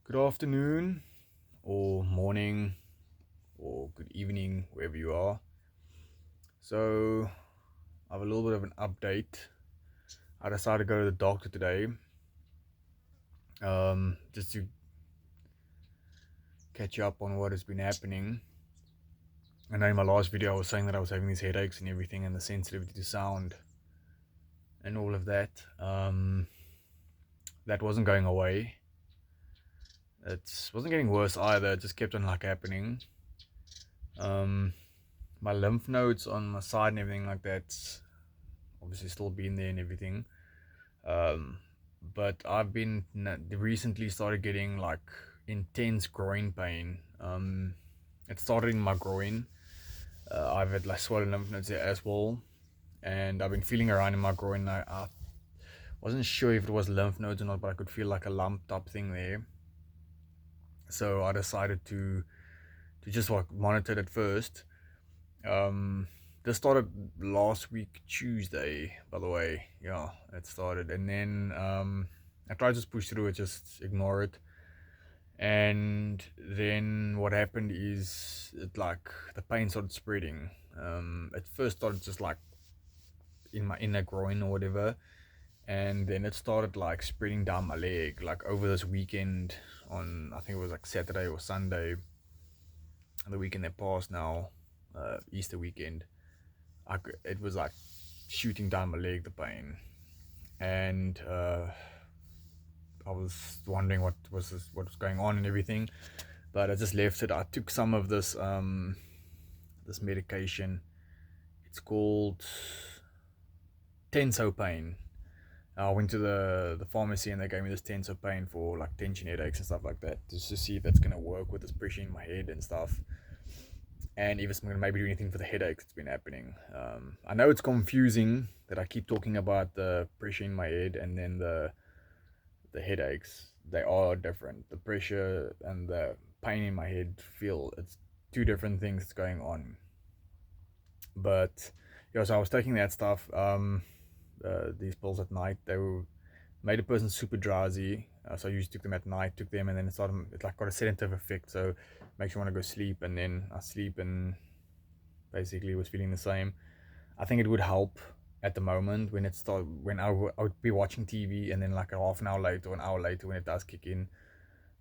Good afternoon, or morning, or good evening, wherever you are. So, I have a little bit of an update. I decided to go to the doctor today, just to catch up on what has been happening. I know in my last video I was saying that I was having these headaches and everything, and the sensitivity to sound, and all of that. That wasn't going away. It wasn't getting worse either. It just kept on like happening. My lymph nodes on my side and everything like that's obviously still been there and everything. Um, but I've been recently started getting like intense groin pain. It started in my groin. I've had like swollen lymph nodes there as well, and I've been feeling around in my groin. I wasn't sure if it was lymph nodes or not, but I could feel like a lump type thing there. So I decided to just like monitor it at first. Um, this started last week Tuesday, by the way. Yeah, it started, and then I tried to just push through it, just ignore it. And then what happened is it like the pain started spreading. At first started just like in my inner groin or whatever, and then it started like spreading down my leg. Like over this weekend, on I think it was like Saturday or Sunday, the weekend that passed now, Easter weekend. It was like shooting down my leg, the pain, and I was wondering what was going on and everything, but I just left it. I took some of this medication. It's called Tenso Pain. I went to the pharmacy and they gave me this Tenso Pain for like tension headaches and stuff like that, just to see if that's gonna work with this pressure in my head and stuff, and if it's gonna maybe do anything for the headaches that's been happening. I know it's confusing that I keep talking about the pressure in my head and then the headaches. They are different. The pressure and the pain in my head feel it's two different things that's going on. But yeah, so I was taking that stuff, these pills at night. They were made a person super drowsy. So I usually took them at night, took them, and then it like got a sedative effect. So makes you want to go sleep, and then I sleep and basically was feeling the same. I think it would help at the moment when it start when I would be watching TV, and then like a half an hour later or an hour later when it does kick in,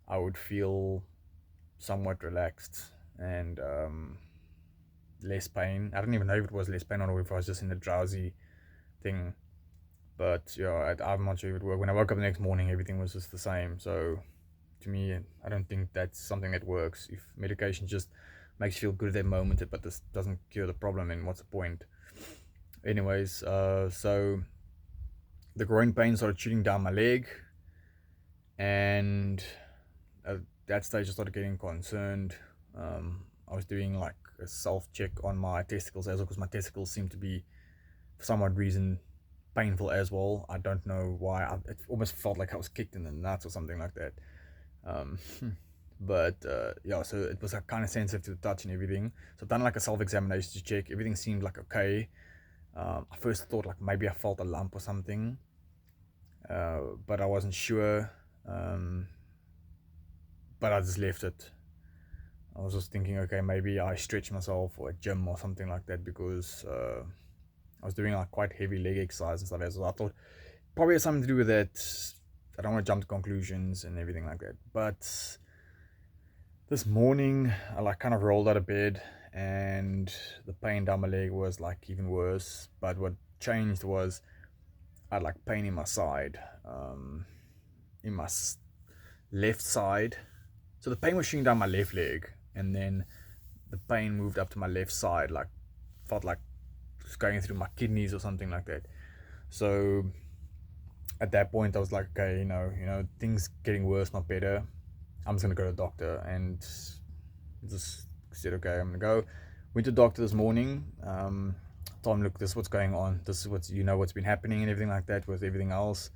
I would feel somewhat relaxed and less pain. I don't even know if it was less pain or if I was just in a drowsy thing. But yeah, I'm not sure if it worked. When I woke up the next morning, everything was just the same. So to me, I don't think that's something that works. If medication just makes you feel good at that moment, but this doesn't cure the problem, then what's the point? Anyways, so the groin pain started shooting down my leg, and at that stage I started getting concerned. I was doing like a self check on my testicles as well, because my testicles seem to be, for some odd reason, painful as well. I don't know why. It almost felt like I was kicked in the nuts or something like that. Um, but yeah, so it was like, kind of sensitive to the touch and everything. So I've done like a self examination to check. Everything seemed like okay. I first thought like maybe I felt a lump or something, but I wasn't sure. Um, but I just left it. I was just thinking, okay, maybe I stretch myself or a gym or something like that, because I was doing like quite heavy leg exercise and stuff. So I thought probably has something to do with that. I don't want to jump to conclusions and everything like that. But this morning, I like kind of rolled out of bed, and the pain down my leg was like even worse. But what changed was I had like pain in my side, in my left side. So the pain was shooting down my left leg, and then the pain moved up to my left side, like felt like it was going through my kidneys or something like that. So at that point, I was like, okay, things getting worse, not better. I'm just gonna go to the doctor, and just said, okay, I'm gonna go. Went to the doctor this morning. Told him, look, this is what's going on. This is what's been happening and everything like that with everything else.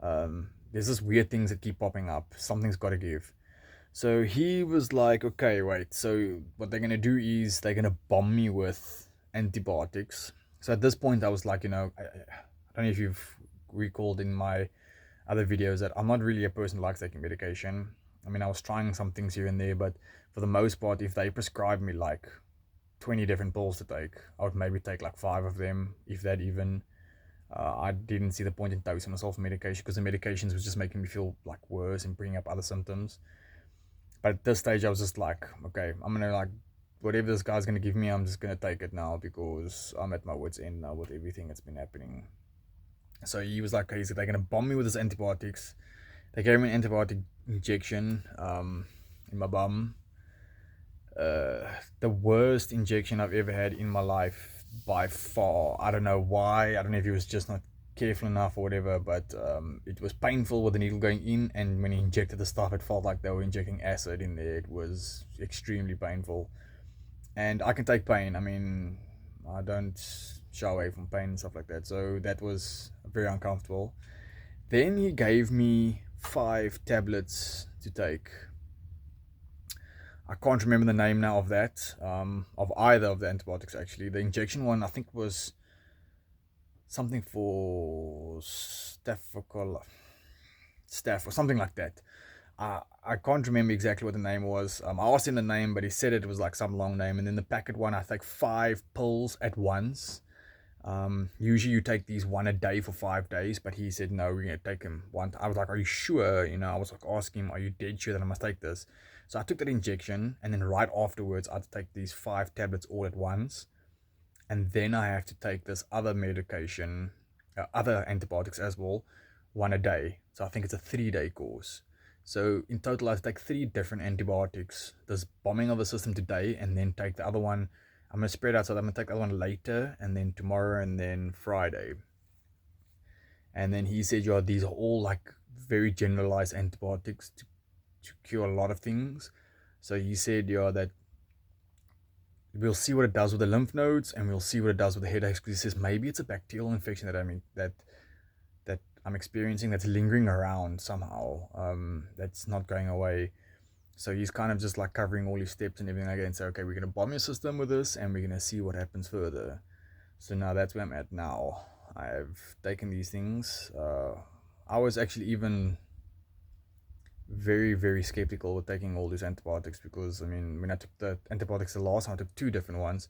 There's this weird things that keep popping up. Something's got to give. So he was like, okay, wait. So what they're gonna do is they're gonna bomb me with antibiotics. So at this point, I was like, I don't know if you've recalled in my other videos that I'm not really a person who likes taking medication. I mean, I was trying some things here and there, but for the most part, if they prescribed me like 20 different pills to take, I would maybe take like 5 of them, if that even. I didn't see the point in dosing myself medication because the medications was just making me feel like worse and bringing up other symptoms. But at this stage, I was just like, okay, I'm gonna like whatever this guy's gonna give me, I'm just gonna take it now because I'm at my wits' end now with everything that's been happening. So he was like, they're gonna bomb me with his antibiotics. They gave me an antibiotic injection in my bum. The worst injection I've ever had in my life by far. I don't know why. I don't know if he was just not careful enough or whatever, but it was painful with the needle going in, and when he injected the stuff, it felt like they were injecting acid in there. It was extremely painful. And I can take pain. I mean, I don't shy away from pain and stuff like that. So that was very uncomfortable. Then he gave me 5 tablets to take. I can't remember the name now of that, of either of the antibiotics actually. The injection one I think was something for staph or something like that. I can't remember exactly what the name was. I asked him the name, but he said it was like some long name. And then the packet one, I take 5 pills at once. Usually you take these one a day for 5 days, but he said no, we're gonna take them one. I was like, are you sure? You know, I was like asking him, are you dead sure that I must take this? So I took that injection, and then right afterwards, I had to take these 5 tablets all at once, and then I have to take this other medication, other antibiotics as well, one a day. So I think it's a 3-day course. So in total, I have to take 3 different antibiotics. This bombing of the system today, and then take the other one. I'm gonna spread out, so I'm gonna take the other one later, and then tomorrow, and then Friday. And then he said, "Yeah, these are all like very generalized antibiotics to cure a lot of things." So he said, "Yeah, that we'll see what it does with the lymph nodes, and we'll see what it does with the headaches." Because he says maybe it's a bacterial infection that that I'm experiencing that's lingering around somehow. That's not going away. So he's kind of just like covering all his steps and everything again. So okay, we're gonna bomb your system with this, and we're gonna see what happens further. So now that's where I'm at now. I've taken these things. I was actually even very, very skeptical with taking all these antibiotics because, I mean, when I took the antibiotics the last time, I took 2 different ones.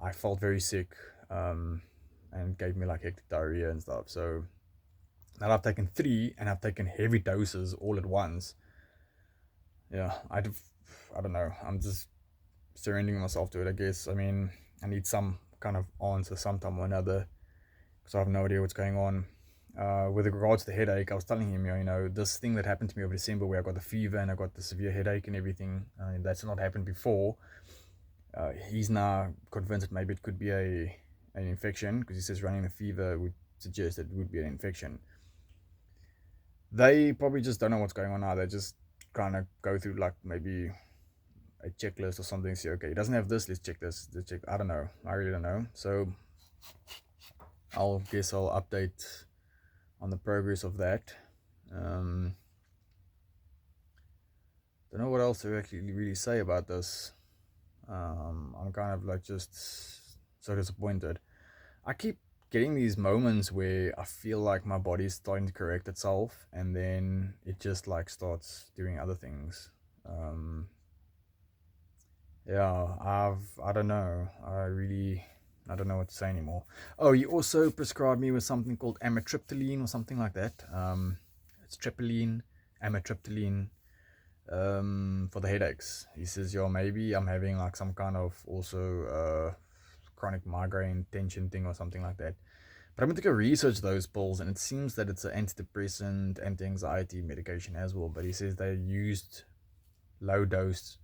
I felt very sick, and it gave me like hectic diarrhea and stuff. So now I've taken 3 and I've taken heavy doses all at once. Yeah, I don't know. I'm just surrendering myself to it, I guess. I mean, I need some kind of answer sometime or another because I have no idea what's going on. With regards to the headache, I was telling him, this thing that happened to me over December where I got the fever and I got the severe headache and everything, that's not happened before. He's now convinced that maybe it could be an infection because he says running a fever would suggest that it would be an infection. They probably just don't know what's going on now. They just kind of go through like maybe a checklist or something. Say, okay, he doesn't have this. Let's check this. Let's check. I don't know. I really don't know. So I'll update on the progress of that. Don't know what else to actually really say about this. I'm kind of like just so disappointed. I keep getting these moments where I feel like my body's starting to correct itself, and then it just like starts doing other things. Yeah, I don't know. I don't know what to say anymore. Oh, he also prescribed me with something called amitriptyline or something like that. It's tryptyline, amitriptyline, for the headaches. He says, yo, maybe I'm having like some kind of also chronic migraine tension thing or something like that. But I'm going to go research those pills, and it seems that it's an antidepressant, anti-anxiety medication as well. But he says they used low dose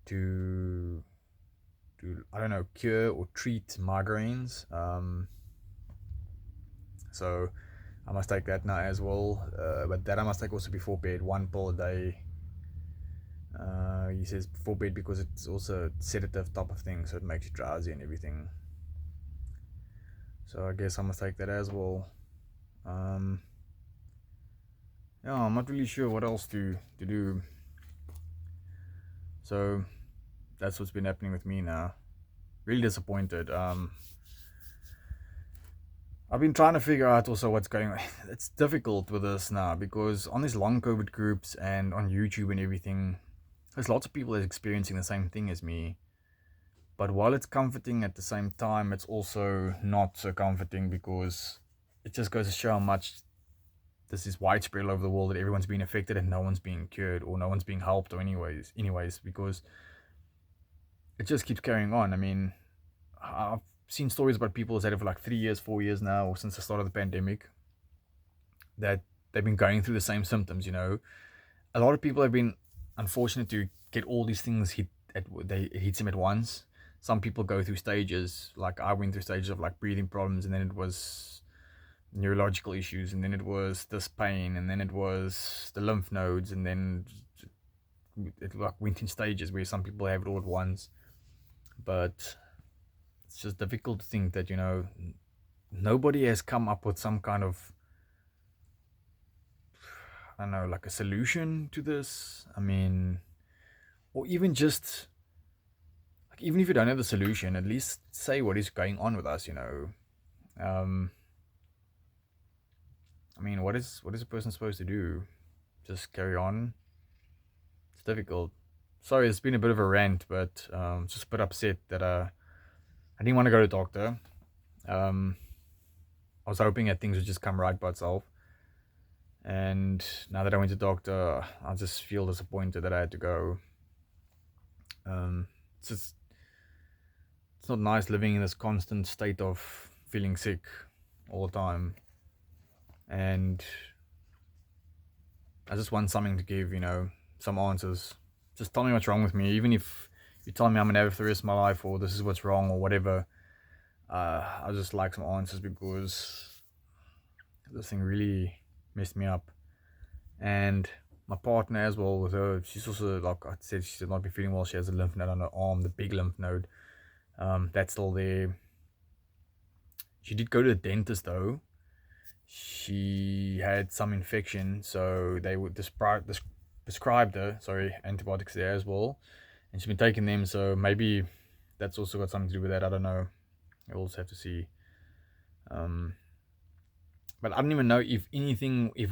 to I don't know, cure or treat migraines. So I must take that now as well. But that I must take also before bed, 1 pill a day. He says before bed because it's also a sedative type of thing, so it makes you drowsy and everything. So I guess I must take that as well. Yeah, I'm not really sure what else to do. So that's what's been happening with me now. Really disappointed. I've been trying to figure out also what's going on. It's difficult with this now because on these long COVID groups and on YouTube and everything, there's lots of people that's experiencing the same thing as me. But while it's comforting at the same time, it's also not so comforting because it just goes to show how much this is widespread all over the world, that everyone's being affected and no one's being cured or no one's being helped or anyways, because it just keeps carrying on. I mean, I've seen stories about people who've had it for like 3 years, 4 years now, or since the start of the pandemic, that they've been going through the same symptoms. A lot of people have been unfortunate to get all these things it hits them at once. Some people go through stages, like I went through stages of like breathing problems, and then it was neurological issues, and then it was this pain, and then it was the lymph nodes, and then it like went in stages where some people have it all at once. But it's just difficult to think that nobody has come up with some kind of, I don't know, like a solution to this. I mean, or even just like, even if you don't have the solution, at least say what is going on with us. I mean, what is a person supposed to do? Just carry on? It's difficult. Sorry, it's been a bit of a rant, but just a bit upset that I didn't want to go to the doctor. I was hoping that things would just come right by itself. And now that I went to the doctor, I just feel disappointed that I had to go. It's not nice living in this constant state of feeling sick all the time. And I just want something to give, some answers. Just tell me what's wrong with me. Even if you tell me I'm gonna have it for the rest of my life, or this is what's wrong, or whatever. I just like some answers because this thing really messed me up. And my partner as well, with her, she's also, like I said, she should not be feeling well. She has a lymph node on her arm, the big lymph node. That's still there. She did go to the dentist though. She had some infection, so they would prescribed her, antibiotics there as well, and she's been taking them. So maybe that's also got something to do with that. I don't know. We'll also have to see. But I don't even know if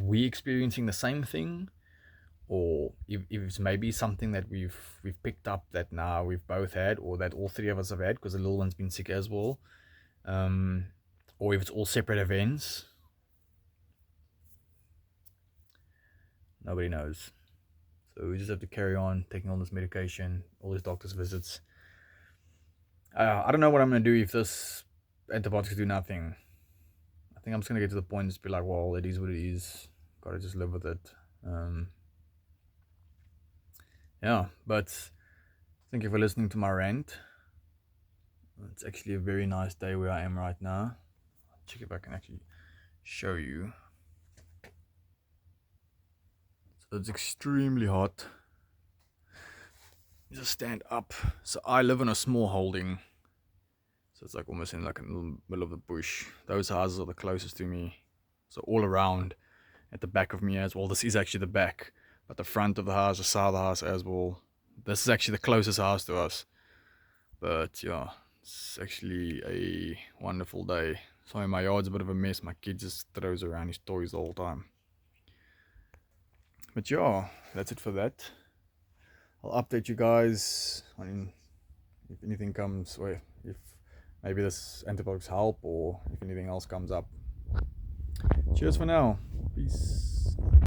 we're experiencing the same thing, or if it's maybe something that we've picked up that now we've both had, or that all three of us have had, because the little one's been sick as well. Or if it's all separate events. Nobody knows. So we just have to carry on taking all this medication, all these doctor's visits. I don't know what I'm going to do if this antibiotics do nothing. I think I'm just going to get to the point and just be like, well, it is what it is. Got to just live with it. Yeah, but thank you for listening to my rant. It's actually a very nice day where I am right now. I'll check if I can actually show you. So it's extremely hot. Just stand up. So I live in a small holding. So it's like almost in like a middle of the bush. Those houses are the closest to me. So all around at the back of me as well. This is actually the back. But the front of the house, the side of the house as well. This is actually the closest house to us. But yeah, it's actually a wonderful day. Sorry, my yard's a bit of a mess. My kid just throws around his toys the whole time. But yeah, that's it for that. I'll update you guys on if anything comes, or if maybe this antibiotics help, or if anything else comes up. Cheers for now. Peace.